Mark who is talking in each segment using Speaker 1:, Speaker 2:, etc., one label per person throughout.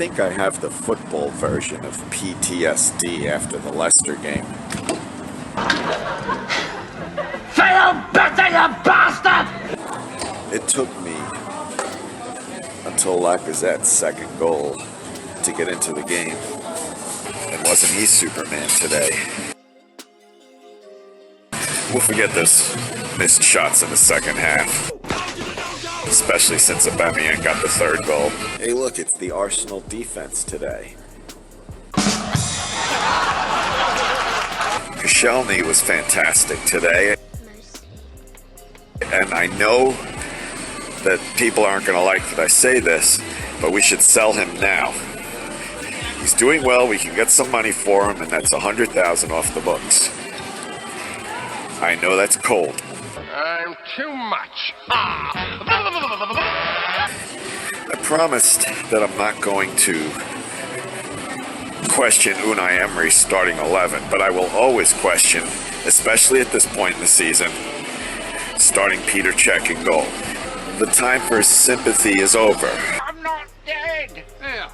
Speaker 1: think I have the football version of PTSD after the Leicester game.
Speaker 2: Fail better, you bastard!
Speaker 1: It took me until Lacazette's second goal to get into the game. And wasn't he Superman today? We'll forget those missed shots in the second half. Especially since Aubameyang got the third goal. Hey look, it's the Arsenal defense today. Koscielny was fantastic today. And I know that people aren't going to like that I say this, but we should sell him now. He's doing well, we can get some money for him, and that's $100,000 off the books. I know that's cold.
Speaker 2: I'm too much.
Speaker 1: I promised that I'm not going to question Unai Emery's starting 11, but I will always question, especially at this point in the season, starting Peter Cech in goal. The time for sympathy is over.
Speaker 2: I'm not dead.
Speaker 3: Yeah,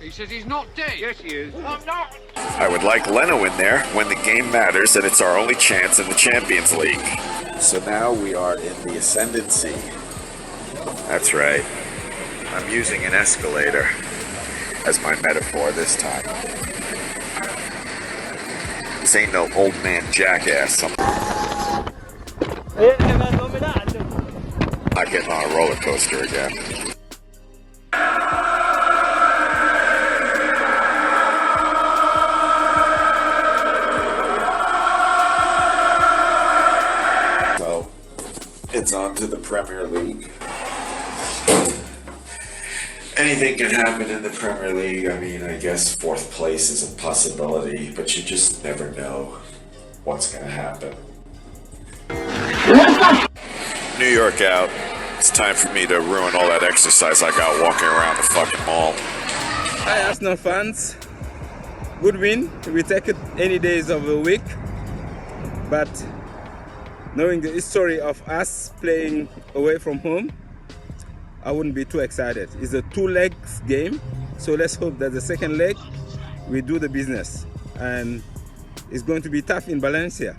Speaker 3: he says he's not dead.
Speaker 2: Yes, he is. I'm not.
Speaker 1: I would like Leno in there when the game matters and it's our only chance in the Champions League. So now we are in the ascendancy. That's right. I'm using an escalator as my metaphor this time. This ain't no old man jackass. I'm not getting on a roller coaster again. So, it's on to the Premier League. Anything can happen in the Premier League. I mean, I guess fourth place is a possibility, but you just never know what's going to happen. New York out. It's time for me to ruin all that exercise I got walking around the fucking mall.
Speaker 4: Hi Arsenal fans. Good win. We take it any days of the week. But knowing the history of us playing away from home, I wouldn't be too excited. It's a two-leg game, so let's hope that the second leg we do the business. And it's going to be tough in Valencia.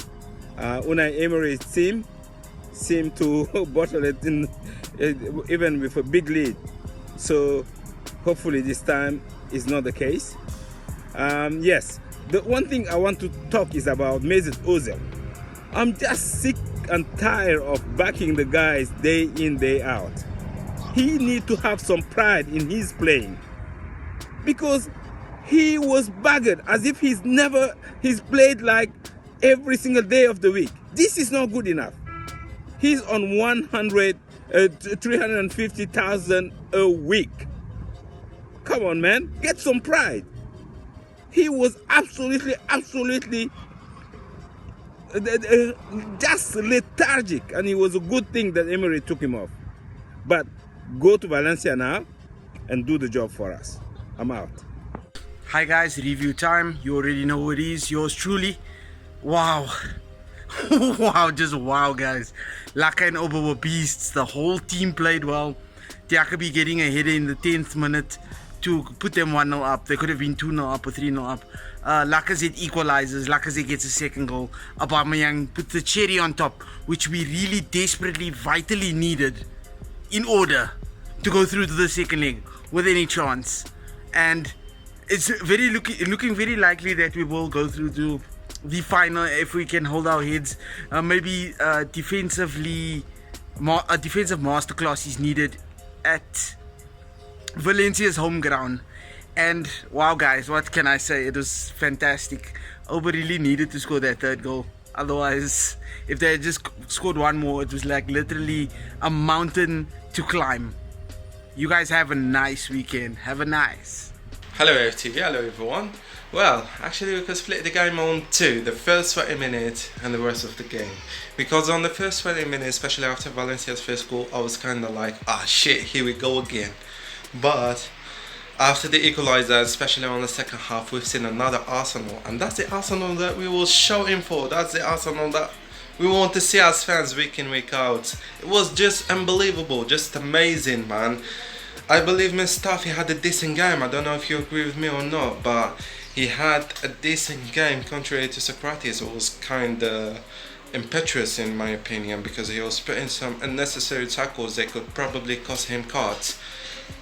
Speaker 4: Unai Emery's team seem to bottle it in, even with a big lead. So hopefully this time is not the case. Yes, the one thing I want to talk is about Mesut Ozil. I'm just sick and tired of backing the guys day in, day out. He needs to have some pride in his playing, because he was buggered as if he's played like every single day of the week. This is not good enough. He's on 350,000 a week. Come on, man, get some pride. He was absolutely just lethargic, and it was a good thing that Emery took him off. But go to Valencia now and do the job for us. I'm out.
Speaker 5: Hi guys, review time. You already know who it is. Yours truly. Wow. Wow, just wow guys. Laka and Oba were beasts. The whole team played well. Diakabi getting a header in the 10th minute to put them 1-0 up. They could have been 2-0 up or 3-0 up. Lacazette equalizes. Lacazette gets a second goal. Aubameyang puts the cherry on top, which we really desperately, vitally needed in order to go through to the second leg with any chance. And it's looking very likely that we will go through to the final if we can hold our heads. Maybe a defensive masterclass is needed at Valencia's home ground. And wow guys, what can I say? It was fantastic. Oba really needed to score that third goal. Otherwise, if they had just scored one more, it was like literally a mountain to climb. You guys have a nice weekend. Have a nice.
Speaker 6: Hello AFTV, hello everyone. Well, actually we could split the game on two, the first 20 minutes and the rest of the game. Because on the first 20 minutes, especially after Valencia's first goal, I was kind of like, ah shit, here we go again. But after the equalizer, especially on the second half, we've seen another Arsenal. And that's the Arsenal that we were shouting for. That's the Arsenal that we want to see as fans week in, week out. It was just unbelievable, just amazing, man. I believe Mustafi had a decent game. I don't know if you agree with me or not, but he had a decent game contrary to Socrates, who was kind of impetuous in my opinion because he was putting some unnecessary tackles that could probably cost him cards.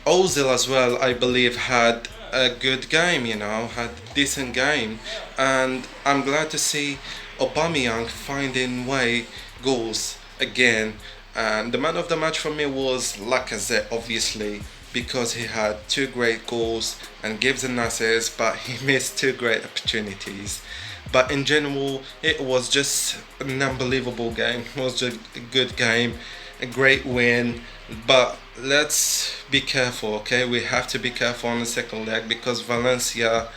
Speaker 6: Ozil as well, I believe, had a good game, had a decent game, and I'm glad to see Aubameyang finding way goals again. And the man of the match for me was Lacazette, obviously, because he had two great goals and gives an assist, but he missed two great opportunities. But in general, it was just an unbelievable game. It was just a good game, a great win. But let's be careful, okay? We have to be careful on the second leg because Valencia,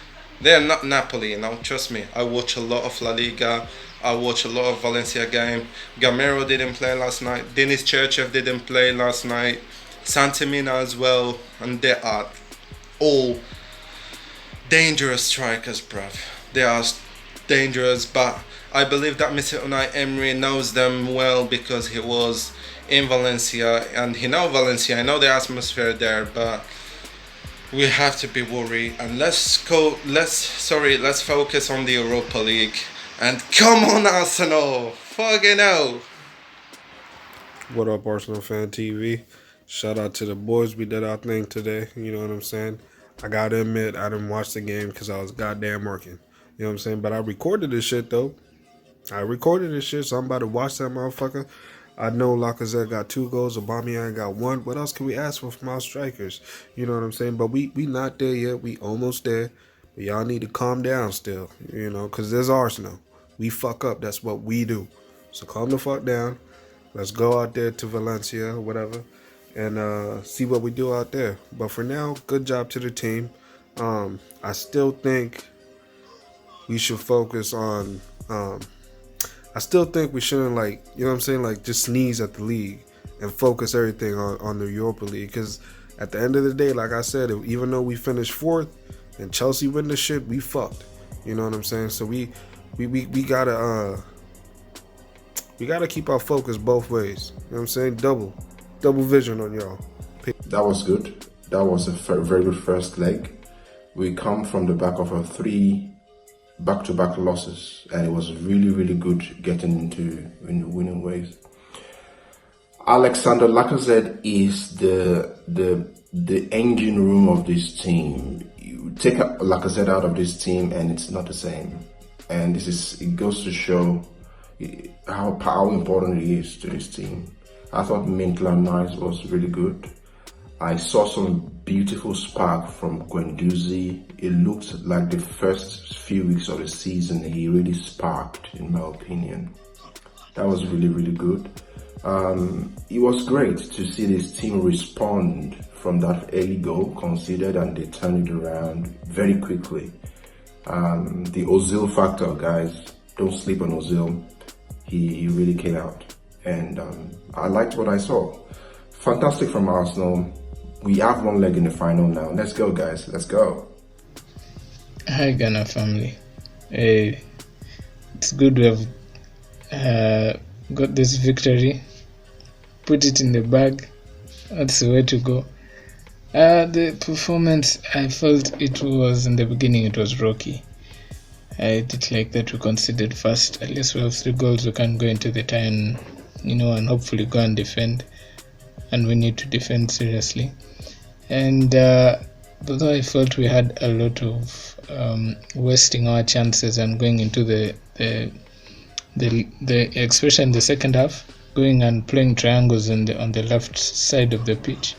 Speaker 6: they're not Napoli, trust me. I watch a lot of La Liga. I watch a lot of Valencia game. Gamero didn't play last night. Denis Cherchev didn't play last night. Santamina as well. And they are all dangerous strikers, bruv. They are dangerous, but I believe that Mr. Unai Emery knows them well because he was in Valencia and he knows Valencia. I know the atmosphere there, but we have to be worried and let's focus on the Europa League. And come on, Arsenal! Fucking hell!
Speaker 7: What up, Arsenal Fan TV? Shout out to the boys. We did our thing today. You know what I'm saying? I gotta admit, I didn't watch the game because I was goddamn working. You know what I'm saying? But I recorded this shit, though. So I'm about to watch that motherfucker. I know Lacazette got 2 goals. Aubameyang got 1. What else can we ask for from our strikers? You know what I'm saying? But we not there yet. We almost there. But y'all need to calm down still, because there's Arsenal. We fuck up. That's what we do. So calm the fuck down. Let's go out there to Valencia, whatever, and see what we do out there. But for now, good job to the team. I still think we should focus on... I still think we shouldn't, just sneeze at the league and focus everything on the Europa League. Because at the end of the day, like I said, even though we finished 4th and Chelsea win the shit, we fucked. You know what I'm saying? So we gotta keep our focus both ways. You know what I'm saying? Double vision on y'all.
Speaker 8: That was good. That was a very good first leg. We come from the back of 3 back-to-back losses, and it was really, really good getting into winning ways. Alexander Lacazette is the engine room of this team. You take Lacazette out of this team, and it's not the same. And it goes to show how important he is to this team. I thought Maitland-Niles was really good. I saw some beautiful spark from Guendouzi. It looked like the first few weeks of the season he really sparked, in my opinion. That was really, really good. It was great to see this team respond from that early goal conceded, and they turned it around very quickly. The Ozil factor, guys, don't sleep on Ozil. He really came out, and I liked what I saw. Fantastic from Arsenal. We have 1 leg in the final now. Let's go, guys. Let's go.
Speaker 9: Hi, Ghana family. It's good we have got this victory. Put it in the bag. That's the way to go. The performance, I felt it was, in the beginning, it was rocky. I did like that we conceded first. At least we have 3 goals. We can go into the tie and hopefully go and defend. And we need to defend seriously. And although I felt we had a lot of wasting our chances and going into the especially in the second half, going and playing triangles on the left side of the pitch,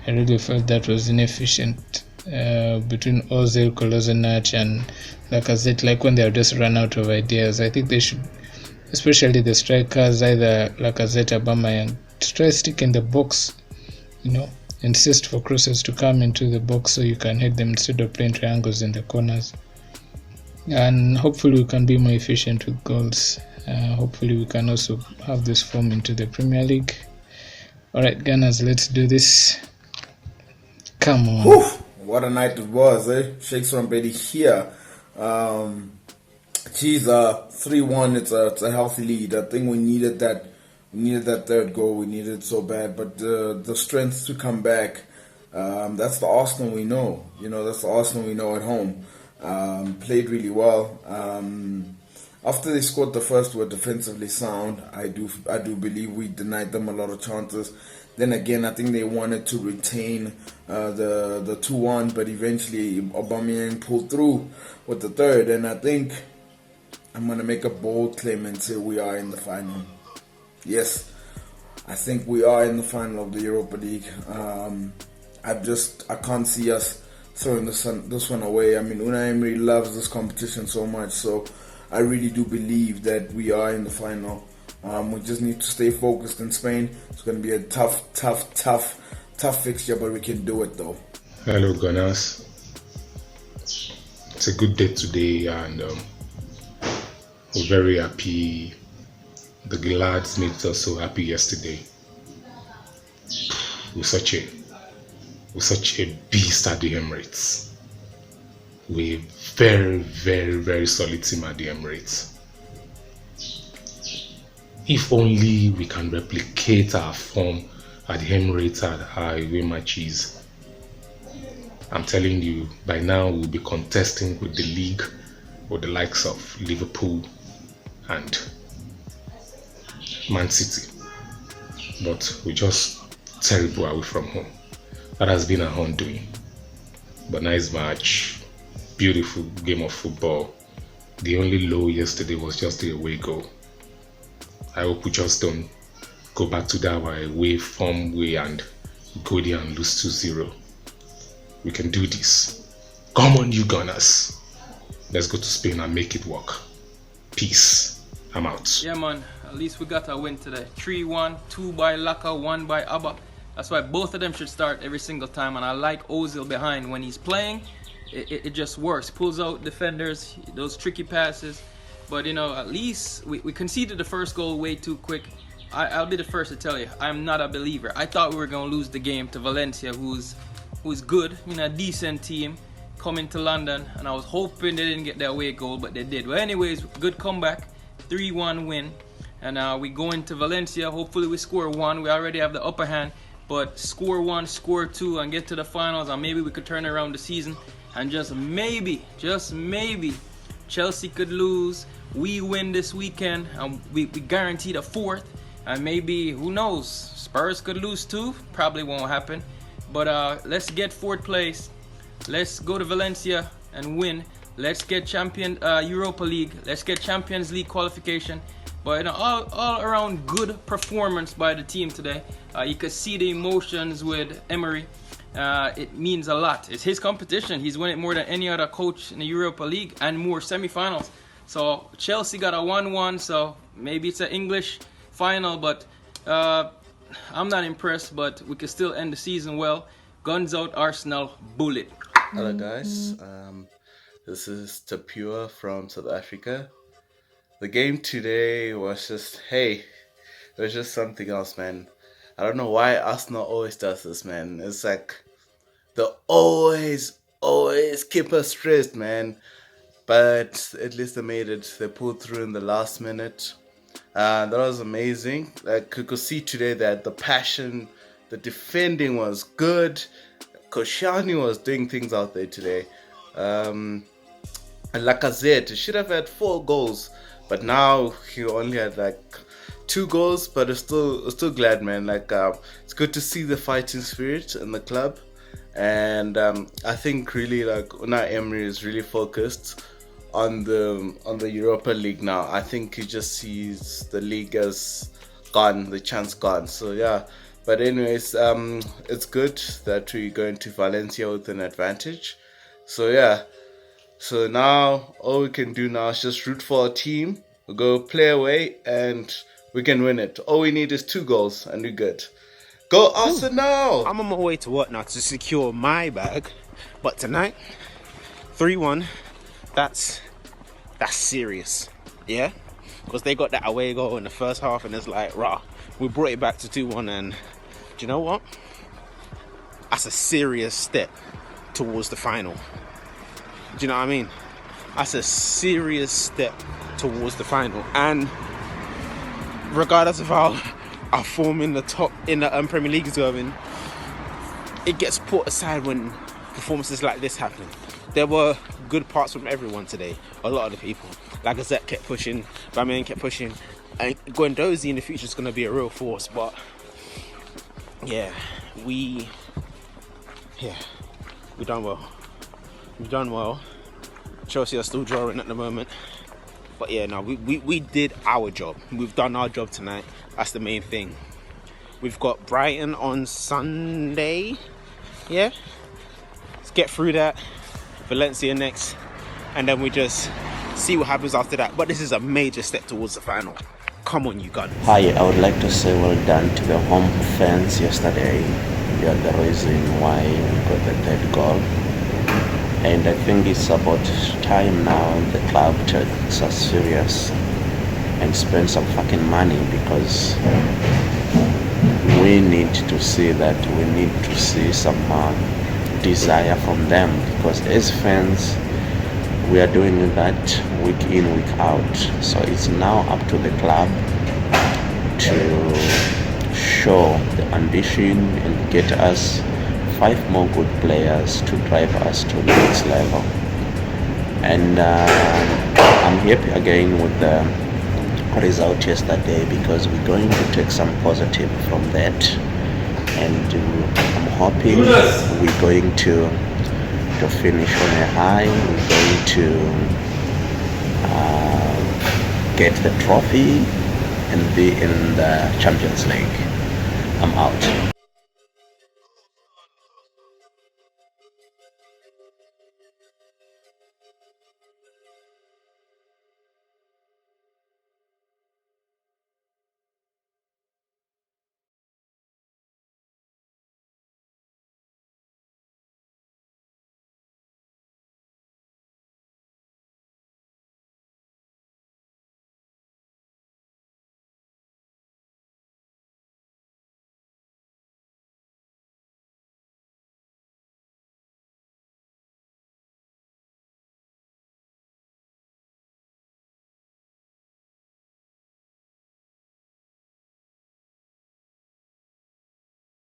Speaker 9: I really felt that was inefficient between Ozil, Kolasinac and Lacazette. Like when they have just run out of ideas, I think they should, especially the strikers, either Lacazette or Aubameyang, try stick in the box, insist for crosses to come into the box so you can hit them instead of playing triangles in the corners. And hopefully we can be more efficient with goals. Hopefully we can also have this form into the Premier League. Alright, Gunners, let's do this. Come on.
Speaker 10: Whew, what a night it was, eh? Shakes from Betty here. 3-1, it's a healthy lead. I think we needed that. We needed that 3rd goal. We needed it so bad, but the strength to come back That's the Arsenal we know. That's the Arsenal we know at home. Played really well. After they scored the first, were defensively sound. I do believe we denied them a lot of chances. Then again, I think they wanted to retain the 2-1, but eventually Aubameyang pulled through with the third. And I think I'm going to make a bold claim and say we are in the final. Yes, I think we are in the final of the Europa League. I can't see us throwing this one away. I mean, Unai Emery loves this competition so much, so I really do believe that we are in the final. We just need to stay focused in Spain. It's going to be a tough fixture, but we can do it though.
Speaker 11: Hello, Gooners. It's a good day today, and we're very happy. The lads made us so happy yesterday. We're such a beast at the Emirates. We're very, very, very solid team at the Emirates. If only we can replicate our form at the Emirates at our away matches, I'm telling you, by now we'll be contesting with the league with the likes of Liverpool and Man City. But we're just terrible away from home. That has been our undoing. But nice match, beautiful game of football. The only low yesterday was just the away goal. I hope we just don't go back to that away form way and go there and lose 2-0. We can do this. Come on, you Gunners. Let's go to Spain and make it work. Peace. I'm out.
Speaker 12: Yeah, man. At least we got a win today. 3-1, 2 by Laka, 1 by Abba. That's why both of them should start every single time. And I like Ozil behind. When he's playing, it just works. Pulls out defenders, those tricky passes. But, at least we conceded the first goal way too quick. I'll be the first to tell you, I'm not a believer. I thought we were going to lose the game to Valencia, who's good, a decent team, coming to London. And I was hoping they didn't get their away goal, but they did. Well, anyways, good comeback, 3-1 win. And we go into Valencia. Hopefully we score 1. We already have the upper hand. But score 1, score 2, and get to the finals. And maybe we could turn around the season. And just maybe, Chelsea could lose. We win this weekend, and we guaranteed a 4th. And maybe, who knows, Spurs could lose too. Probably won't happen. But let's get 4th place. Let's go to Valencia and win. Let's get Europa League. Let's get Champions League qualification. But all around good performance by the team today. You could see the emotions with Emery. It means a lot. It's his competition. He's won it more than any other coach in the Europa League and more semi-finals. So Chelsea got a 1-1, so maybe it's an English final, but I'm not impressed, but we can still end the season well. Guns out, Arsenal, bullet.
Speaker 13: Hello guys, this is Tapua from South Africa. The game today was just, it was just something else, man. I don't know why Arsenal always does this, man. It's like they always keep us stressed, man. But at least they made it. They pulled through in the last minute. That was amazing. Like, you could see today that the passion, the defending was good. Koscielny was doing things out there today. And Lacazette should have had 4 goals. But now he only had like 2 goals. But it's still glad, man. Like, it's good to see the fighting spirit in the club. And I think really like Unai Emery is really focused on the Europa League now. I think he just sees the league as gone, the chance gone. So yeah, but anyways, it's good that we go into Valencia with an advantage. So yeah, so now all we can do now is just root for our team. We'll go play away and we can win it. All we need is 2 goals and we're good. Go Arsenal!
Speaker 14: I'm on my way to work now to secure my bag, but tonight 3-1. That's serious, yeah? Because they got that away goal in the first half and it's like, rah, we brought it back to 2-1 and do you know what? That's a serious step towards the final. Do you know what I mean? That's a serious step towards the final. And regardless of how our form in the Premier League is going, it gets put aside when performances like this happen. There were good parts from everyone today. A lot of the people. Lacazette kept pushing, Bamian kept pushing, and Guendouzi in the future is going to be a real force. But yeah, we done well. We've done well. Chelsea are still drawing at the moment. But yeah, no, we did our job. We've done our job tonight. That's the main thing. We've got Brighton on Sunday. Yeah. Let's get through that. Valencia next. And then we just see what happens after that. But this is a major step towards the final. Come on, you guys.
Speaker 15: Hi, I would like to say well done to the home fans yesterday. You are the reason why we got the third goal. And I think it's about time now the club takes us serious and spend some fucking money, because we need to see that. We need to see some desire from them, because as fans we are doing that week in, week out. So it's now up to the club to show the ambition and get us 5 more good players to drive us to the next level. And I'm happy again with the result yesterday, because we're going to take some positive from that, and I'm hoping we're going to finish on a high. We're going to get the trophy and be in the Champions League. I'm out.